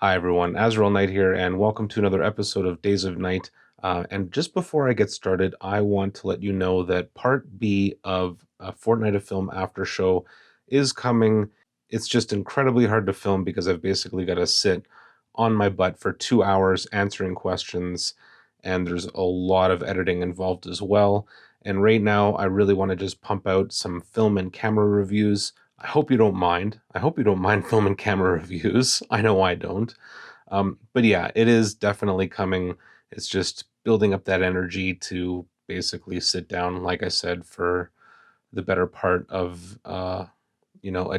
Hi everyone, Azriel Knight here, and welcome to another episode of Days of Night. And just before I get started, I want to let you know that Part B of a Fortnight of Film After Show is coming. It's just incredibly hard to film because I've basically got to sit on my butt for 2 hours answering questions, and there's a lot of editing involved as well. And right now, I really want to just pump out some film and camera reviews. I hope you don't mind. I hope you don't mind film and camera reviews. I know I don't. But yeah, it is definitely coming. It's just building up that energy to basically sit down, like I said, for the better part of a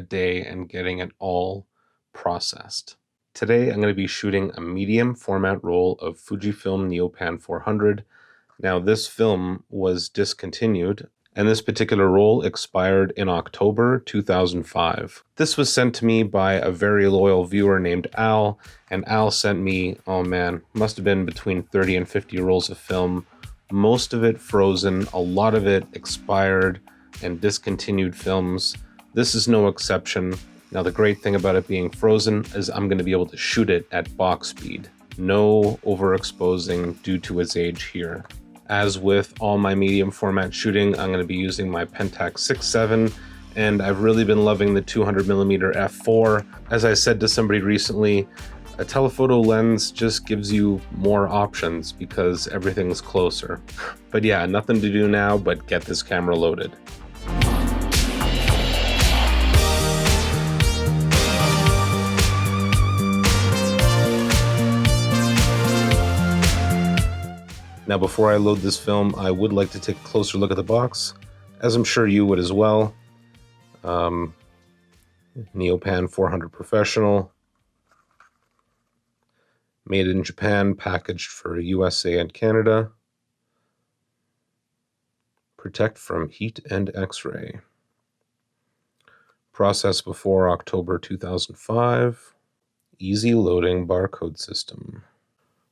day and getting it all processed. Today, I'm going to be shooting a medium format roll of Fujifilm Neopan 400. Now, this film was discontinued, and this particular roll expired in October 2005. This was sent to me by a very loyal viewer named Al, and Al sent me, oh man, must have been between 30 and 50 rolls of film, most of it frozen, a lot of it expired and discontinued films. This is no exception. Now, the great thing about it being frozen is I'm going to be able to shoot it at box speed. No overexposing due to its age here. As with all my medium format shooting, I'm going to be using my Pentax 6x7, and I've really been loving the 200mm f4. As I said to somebody recently, a telephoto lens just gives you more options because everything's closer. But yeah, nothing to do now but get this camera loaded. Now, before I load this film, I would like to take a closer look at the box, as I'm sure you would as well. Neopan 400 Professional, made in Japan, packaged for USA and Canada. Protect from heat and X-ray. Processed before October 2005. Easy loading barcode system.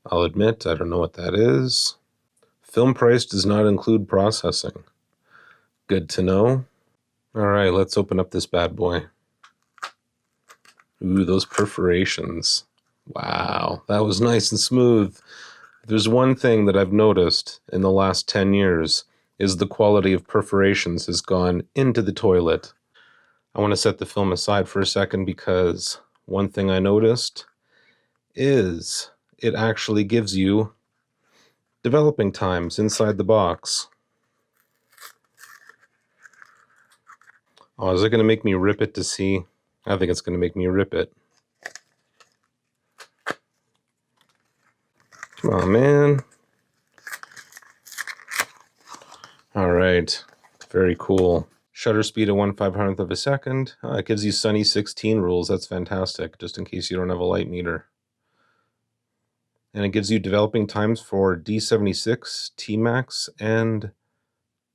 I'll admit, I don't know what that is. Film price does not include processing. Good to know. All right, let's open up this bad boy. Ooh, those perforations. Wow, that was nice and smooth. If there's one thing that I've noticed in the last 10 years is the quality of perforations has gone into the toilet. I want to set the film aside for a second because one thing I noticed is it actually gives you developing times inside the box. Oh, is it going to make me rip it to see? I think it's going to make me rip it. Come on, man. All right. Very cool. Shutter speed of 1/500th of a second. It gives you sunny 16 rules. That's fantastic, just in case you don't have a light meter. And it gives you developing times for D76, T-Max, and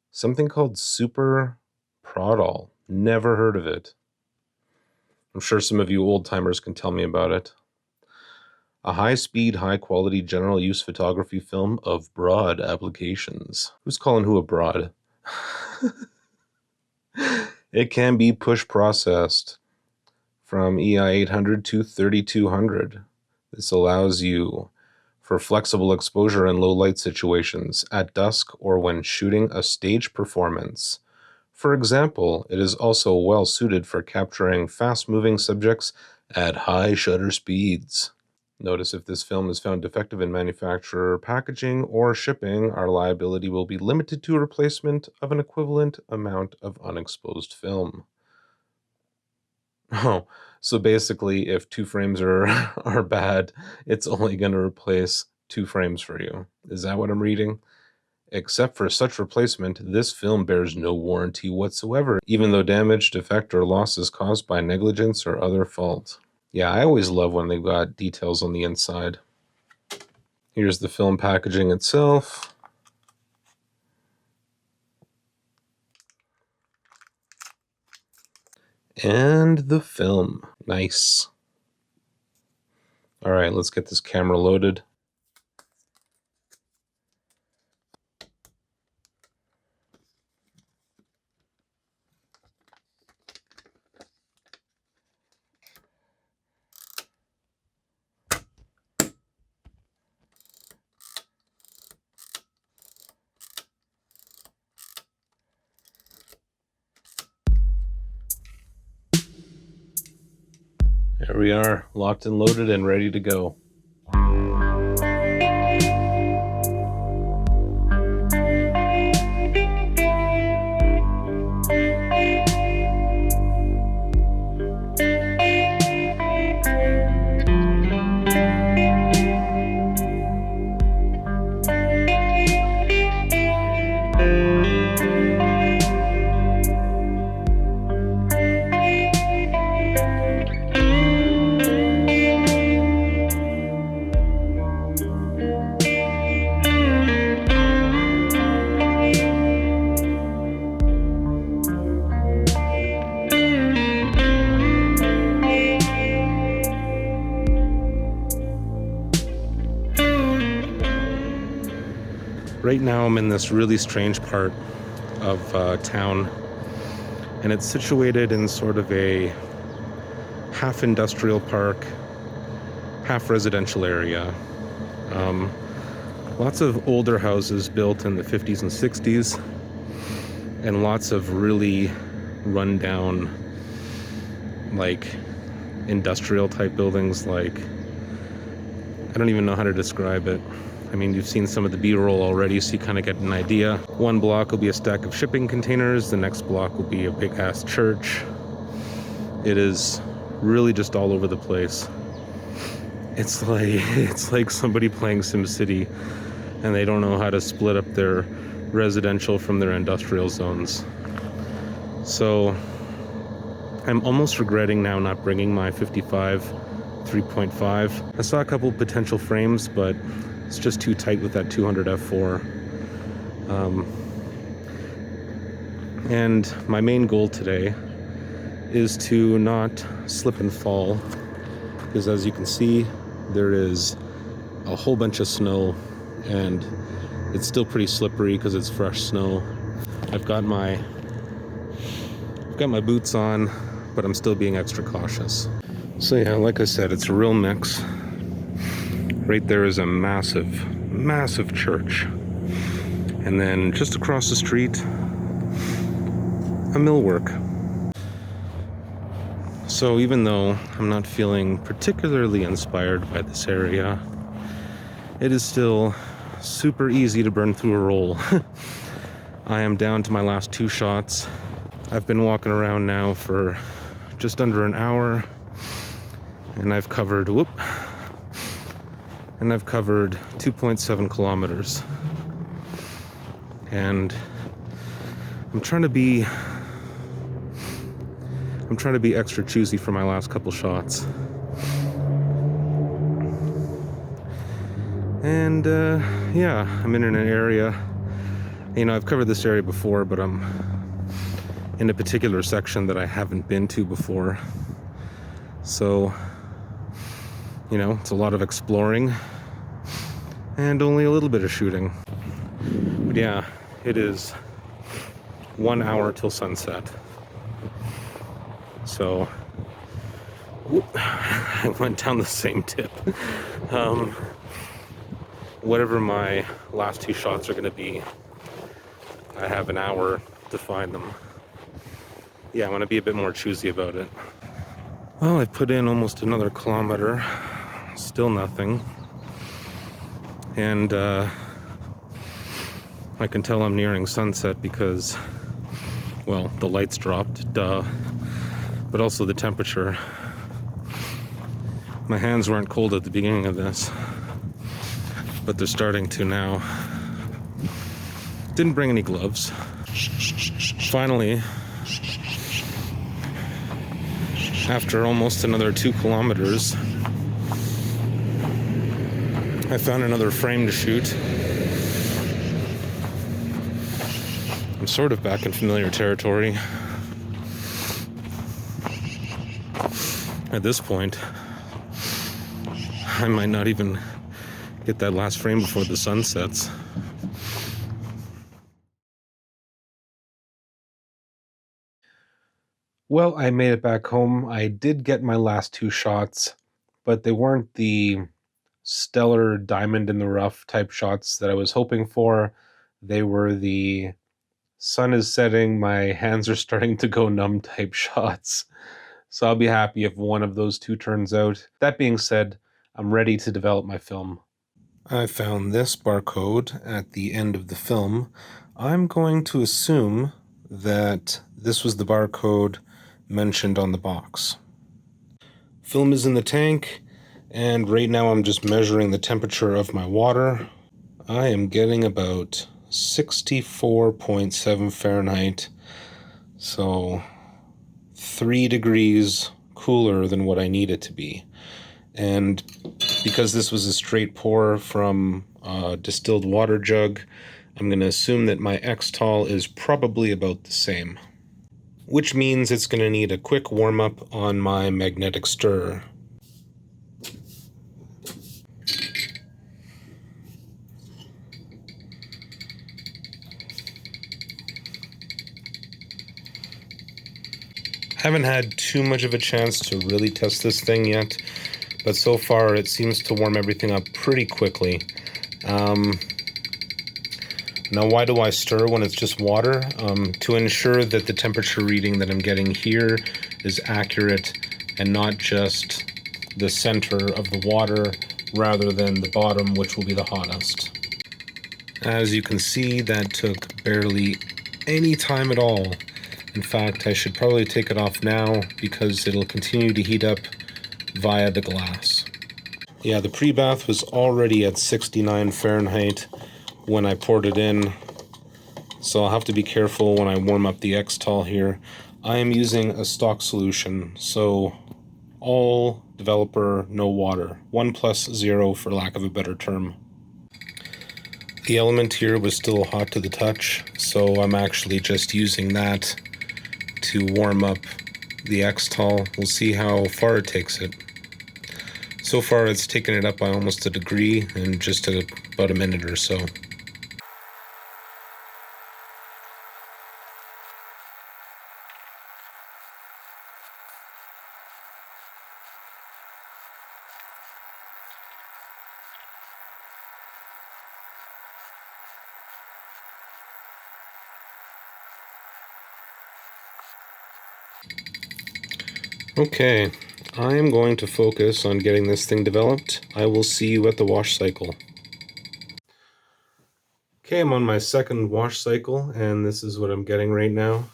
something called Super Prodol. Never heard of it. I'm sure some of you old-timers can tell me about it. A high-speed, high-quality general use photography film of broad applications. Who's calling who a broad? It can be push processed from EI 800 to 3200. This allows you for flexible exposure in low light situations, at dusk, or when shooting a stage performance. For example, it is also well suited for capturing fast-moving subjects at high shutter speeds. Notice if this film is found defective in manufacturer packaging or shipping, our liability will be limited to replacement of an equivalent amount of unexposed film. Oh, so basically if 2 frames are bad, it's only going to replace 2 frames for you. Is that what I'm reading? Except for such replacement, this film bears no warranty whatsoever, even though damage, defect, or loss is caused by negligence or other fault. Yeah, I always love when they've got details on the inside. Here's the film packaging itself. And the film. Nice. All right, let's get this camera loaded. There we are, locked and loaded and ready to go. Right now I'm in this really strange part of town, and it's situated in sort of a half industrial park, half residential area. Lots of older houses built in the 50s and 60s, and lots of really rundown, like industrial type buildings. Like, I don't even know how to describe it. I mean, you've seen some of the B-roll already, so you kind of get an idea. One block will be a stack of shipping containers. The next block will be a big-ass church. It is really just all over the place. It's like somebody playing SimCity, and they don't know how to split up their residential from their industrial zones. So I'm almost regretting now not bringing my 55 3.5. I saw a couple potential frames, but it's just too tight with that 200 f4. And my main goal today is to not slip and fall, because as you can see, there is a whole bunch of snow, and it's still pretty slippery because it's fresh snow. I've got my boots on, but I'm still being extra cautious. So yeah, like I said, it's a real mix. Right there is a massive church. And then just across the street, a millwork. So even though I'm not feeling particularly inspired by this area, it is still super easy to burn through a roll. I am down to my last 2 shots. I've been walking around now for just under an hour, and I've covered 2.7 kilometers. And I'm trying to be extra choosy for my last couple shots. And yeah, I'm in an area, I've covered this area before, but I'm in a particular section that I haven't been to before. So, it's a lot of exploring and only a little bit of shooting. But yeah, it is 1 hour till sunset. So, I went down the same tip. Whatever my last 2 shots are going to be, I have an hour to find them. Yeah, I'm going to be a bit more choosy about it. Well, I've put in almost another kilometer. Still nothing. And I can tell I'm nearing sunset because, well, the lights dropped, duh. But also the temperature. My hands weren't cold at the beginning of this, but they're starting to now. Didn't bring any gloves. Finally, after almost another 2 kilometers, I found another frame to shoot. I'm sort of back in familiar territory. At this point, I might not even get that last frame before the sun sets. Well, I made it back home. I did get my last 2 shots, but they weren't the stellar diamond in the rough type shots that I was hoping for. They were the sun is setting, my hands are starting to go numb type shots. So I'll be happy if one of those two turns out. That being said, I'm ready to develop my film. I found this barcode at the end of the film. I'm going to assume that this was the barcode mentioned on the box. Film is in the tank, and right now I'm just measuring the temperature of my water. I am getting about 64.7 Fahrenheit, so 3 degrees cooler than what I need it to be. And because this was a straight pour from a distilled water jug, I'm going to assume that my X-Tol is probably about the same, which means it's going to need a quick warm-up on my magnetic stirrer. Haven't had too much of a chance to really test this thing yet, but so far it seems to warm everything up pretty quickly. Now, why do I stir when it's just water? To ensure that the temperature reading that I'm getting here is accurate and not just the center of the water rather than the bottom, which will be the hottest. As you can see, that took barely any time at all. In fact, I should probably take it off now because it'll continue to heat up via the glass. Yeah, the pre-bath was already at 69 Fahrenheit when I poured it in, so I'll have to be careful when I warm up the X-Tol here. I am using a stock solution, so all developer, no water. 1+0 for lack of a better term. The element here was still hot to the touch, so I'm actually just using that to warm up the X-Tol. We'll see how far it takes it. So far it's taken it up by almost a degree in just about a minute or so. Okay, I am going to focus on getting this thing developed. I will see you at the wash cycle. Okay, I'm on my second wash cycle, and this is what I'm getting right now.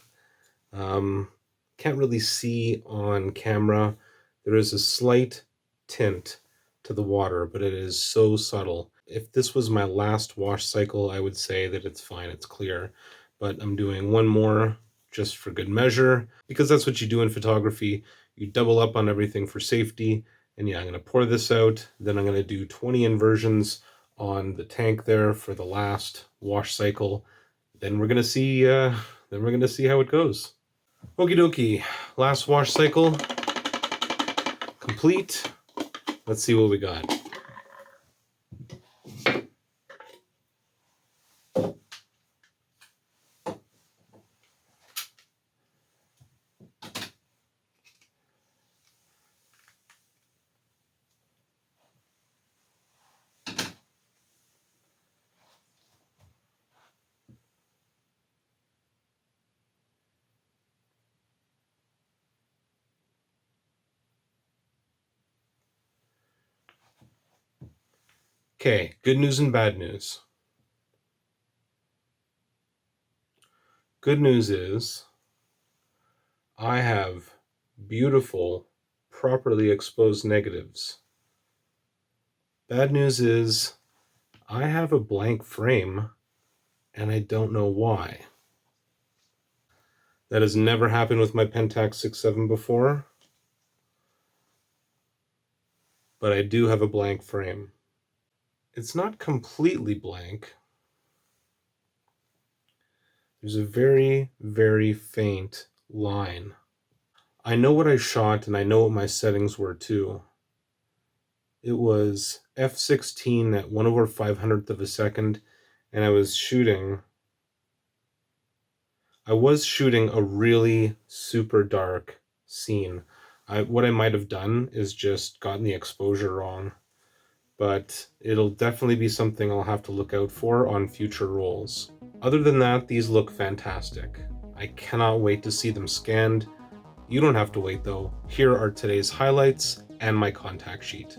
Can't really see on camera. There is a slight tint to the water, but it is so subtle. If this was my last wash cycle, I would say that it's fine, it's clear. But I'm doing one more just for good measure, because that's what you do in photography. You double up on everything for safety. And yeah, I'm going to pour this out. Then I'm going to do 20 inversions on the tank there for the last wash cycle. Then we're going to see how it goes. Okie dokie, last wash cycle complete. Let's see what we got. Okay, good news and bad news. Good news is I have beautiful, properly exposed negatives. Bad news is I have a blank frame and I don't know why. That has never happened with my Pentax 6x7 before, but I do have a blank frame. It's not completely blank. There's a very, very faint line. I know what I shot and I know what my settings were too. It was f16 at 1/500th of a second, and I was shooting a really super dark scene. What I might have done is just gotten the exposure wrong, but it'll definitely be something I'll have to look out for on future rolls. Other than that, these look fantastic. I cannot wait to see them scanned. You don't have to wait though. Here are today's highlights and my contact sheet.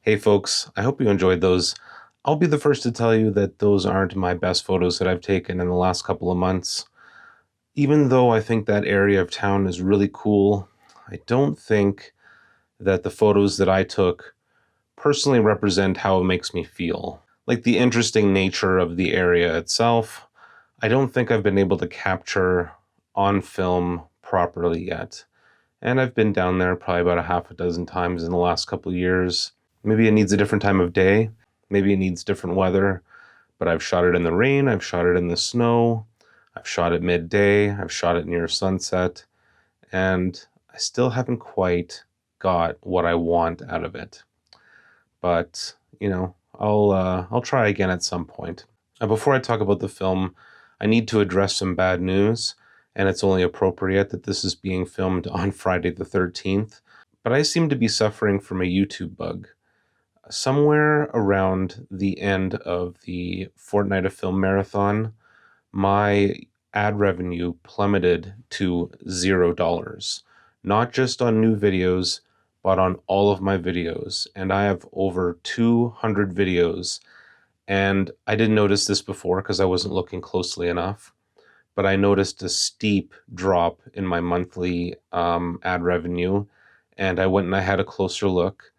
Hey folks, I hope you enjoyed those. I'll be the first to tell you that those aren't my best photos that I've taken in the last couple of months. Even though I think that area of town is really cool, I don't think that the photos that I took personally represent how it makes me feel. Like the interesting nature of the area itself, I don't think I've been able to capture on film properly yet. And I've been down there probably about a half a dozen times in the last couple of years. Maybe it needs a different time of day. Maybe it needs different weather. But I've shot it in the rain. I've shot it in the snow. I've shot it midday. I've shot it near sunset. And I still haven't quite got what I want out of it. But, I'll try again at some point. Now, before I talk about the film, I need to address some bad news. And it's only appropriate that this is being filmed on Friday the 13th. But I seem to be suffering from a YouTube bug. Somewhere around the end of the Fortnight of Film marathon, my ad revenue plummeted to $0. Not just on new videos, but on all of my videos. And I have over 200 videos. And I didn't notice this before because I wasn't looking closely enough. But I noticed a steep drop in my monthly ad revenue. And I went and I had a closer look.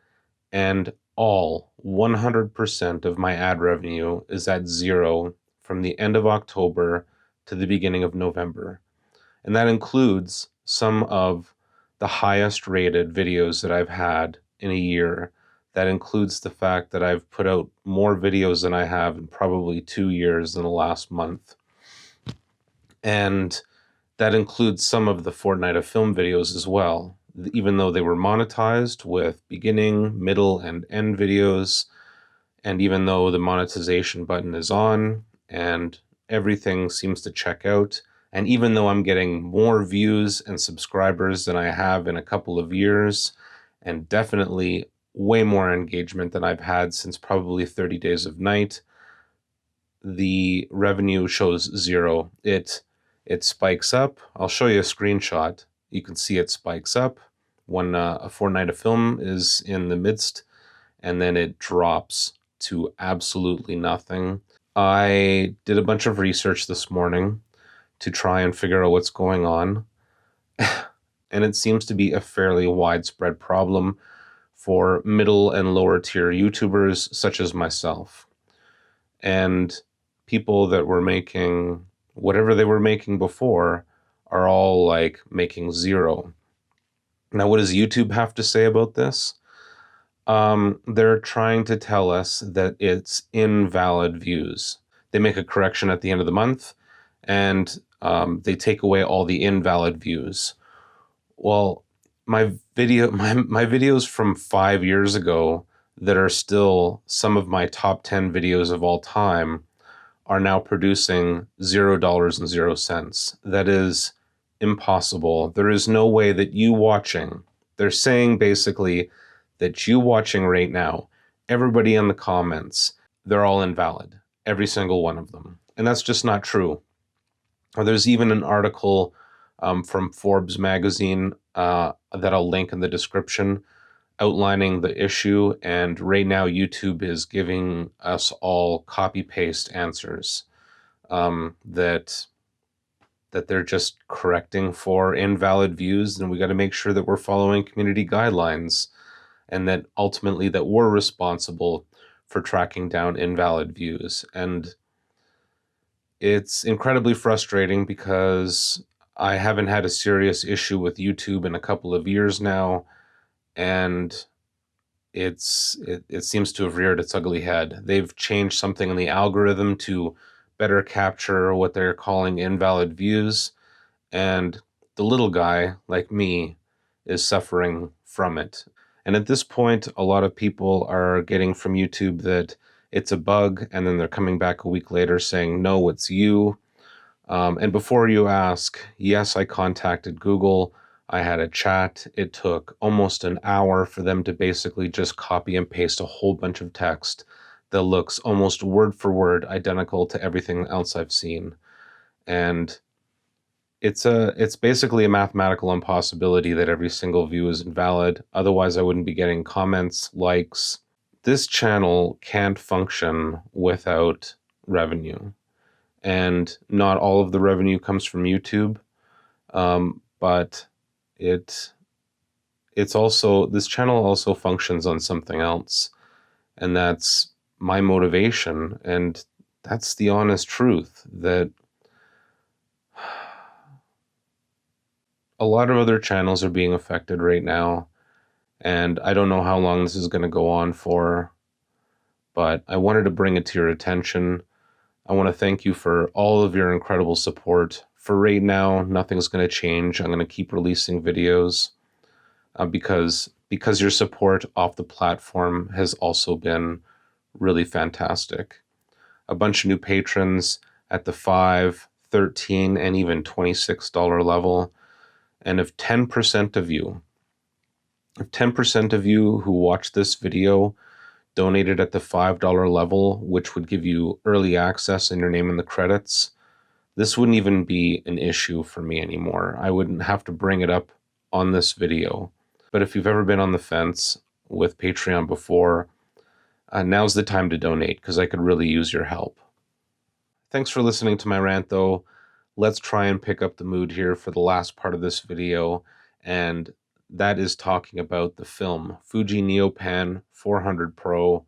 And all 100% of my ad revenue is at zero from the end of October to the beginning of November. And that includes some of the highest rated videos that I've had in a year. That includes the fact that I've put out more videos than I have in probably 2 years in the last month. And that includes some of the Fortnight of Film videos as well. Even though they were monetized with beginning, middle, and end videos, and even though the monetization button is on and everything seems to check out, and even though I'm getting more views and subscribers than I have in a couple of years, and definitely way more engagement than I've had since probably 30 Days of Night, the revenue shows zero. It spikes up. I'll show you a screenshot. You can see it spikes up when a Fortnight of Film is in the midst, and then it drops to absolutely nothing. I did a bunch of research this morning to try and figure out what's going on, and it seems to be a fairly widespread problem for middle and lower tier YouTubers such as myself. And people that were making whatever they were making before are all like making zero. Now, what does YouTube have to say about this? They're trying to tell us that it's invalid views. They make a correction at the end of the month, and they take away all the invalid views. Well, my videos from 5 years ago that are still some of my top 10 videos of all time are now producing $0.00. That is impossible. There is no way that you watching, they're saying basically that you watching right now, everybody in the comments, they're all invalid. Every single one of them. And that's just not true. There's even an article from Forbes magazine that I'll link in the description outlining the issue. And right now, YouTube is giving us all copy-paste answers that that they're just correcting for invalid views, and we got to make sure that we're following community guidelines, and that ultimately that we're responsible for tracking down invalid views. And it's incredibly frustrating because I haven't had a serious issue with YouTube in a couple of years now, and it seems to have reared its ugly head. They've changed something in the algorithm to better capture what they're calling invalid views, and the little guy like me is suffering from it. And at this point, a lot of people are getting from YouTube that it's a bug, and then they're coming back a week later saying, no, it's you. And before you ask, yes, I contacted Google. I had a chat. It took almost an hour for them to basically just copy and paste a whole bunch of text that looks almost word for word identical to everything else I've seen. And it's basically a mathematical impossibility that every single view is invalid. Otherwise, I wouldn't be getting comments, likes. This channel can't function without revenue. And not all of the revenue comes from YouTube, but it's also, this channel also functions on something else, and that's my motivation. And that's the honest truth, that a lot of other channels are being affected right now, and I don't know how long this is going to go on for, but I wanted to bring it to your attention. I want to thank you for all of your incredible support. For right now, nothing's going to change. I'm going to keep releasing videos because your support off the platform has also been really fantastic. A bunch of new patrons at the $5, $13, and even $26 level. And if 10% of you who watch this video donated at the $5 level, which would give you early access and your name in the credits, this wouldn't even be an issue for me anymore. I wouldn't have to bring it up on this video. But if you've ever been on the fence with Patreon before, now's the time to donate, because I could really use your help. Thanks for listening to my rant, though. Let's try and pick up the mood here for the last part of this video, and that is talking about the film Fuji Neopan 400 Pro.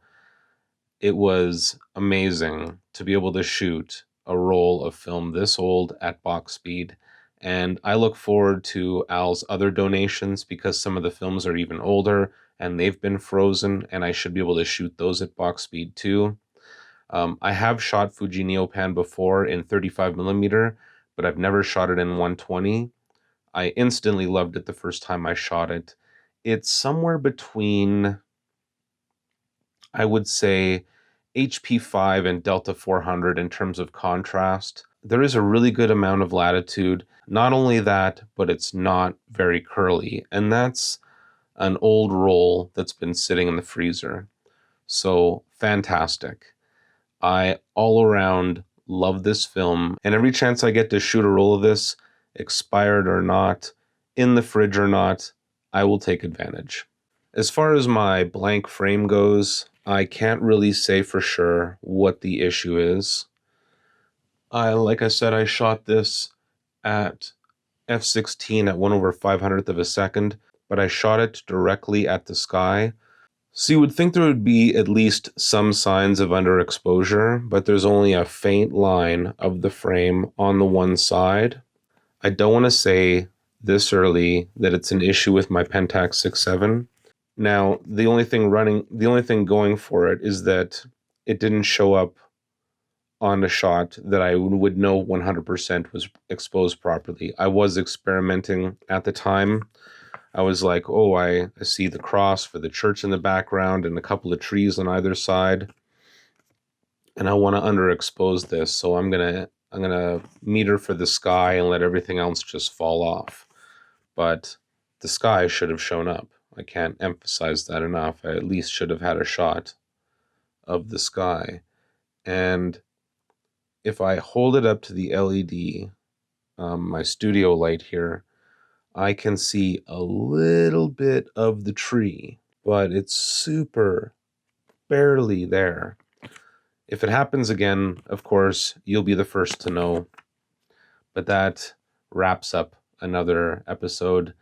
It was amazing to be able to shoot a roll of film this old at box speed, and I look forward to Al's other donations, because some of the films are even older and they've been frozen, and I should be able to shoot those at box speed too. I have shot Fuji Neopan before in 35mm, but I've never shot it in 120. I instantly loved it the first time I shot it. It's somewhere between, I would say, HP5 and Delta 400 in terms of contrast. There is a really good amount of latitude. Not only that, but it's not very curly, and that's an old roll that's been sitting in the freezer. So fantastic. I all around love this film, and every chance I get to shoot a roll of this, expired or not, in the fridge or not, I will take advantage. As far as my blank frame goes, I can't really say for sure what the issue is. Like I said, I shot this at f/16 at 1/500th of a second, but I shot it directly at the sky. So you would think there would be at least some signs of underexposure, but there's only a faint line of the frame on the one side. I don't want to say this early that it's an issue with my Pentax 6x7. Now, the only thing going for it is that it didn't show up on a shot that I would know 100% was exposed properly. I was experimenting at the time. I was like, oh, I see the cross for the church in the background and a couple of trees on either side, and I want to underexpose this, so I'm gonna meter for the sky and let everything else just fall off. But the sky should have shown up. I can't emphasize that enough. I at least should have had a shot of the sky. And if I hold it up to the LED, my studio light here, I can see a little bit of the tree, but it's super barely there. If it happens again, of course, you'll be the first to know. But that wraps up another episode.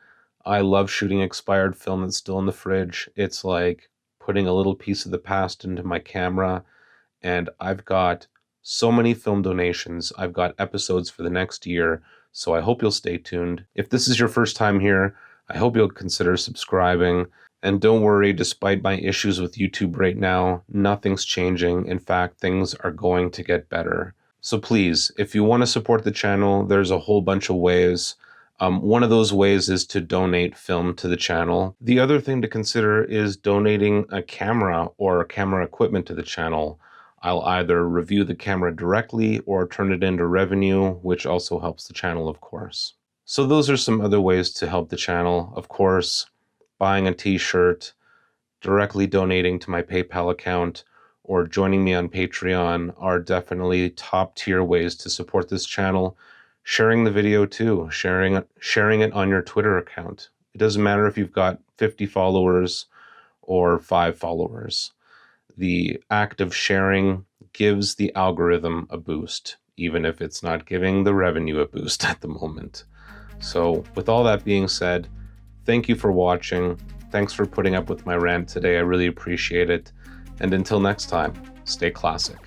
I love shooting expired film that's still in the fridge. It's like putting a little piece of the past into my camera, and I've got so many film donations. I've got episodes for the next year, so I hope you'll stay tuned. If this is your first time here, I hope you'll consider subscribing. And don't worry, despite my issues with YouTube right now, nothing's changing. In fact, things are going to get better. So please, if you want to support the channel, there's a whole bunch of ways. One of those ways is to donate film to the channel. The other thing to consider is donating a camera or camera equipment to the channel. I'll either review the camera directly or turn it into revenue, which also helps the channel, of course. So those are some other ways to help the channel. Of course, buying a t-shirt, directly donating to my PayPal account, or joining me on Patreon are definitely top tier ways to support this channel. Sharing the video too, sharing it on your Twitter account. It doesn't matter if you've got 50 followers or 5 followers. The act of sharing gives the algorithm a boost, even if it's not giving the revenue a boost at the moment. So with all that being said, thank you for watching. Thanks for putting up with my rant today. I really appreciate it. And until next time, stay classic.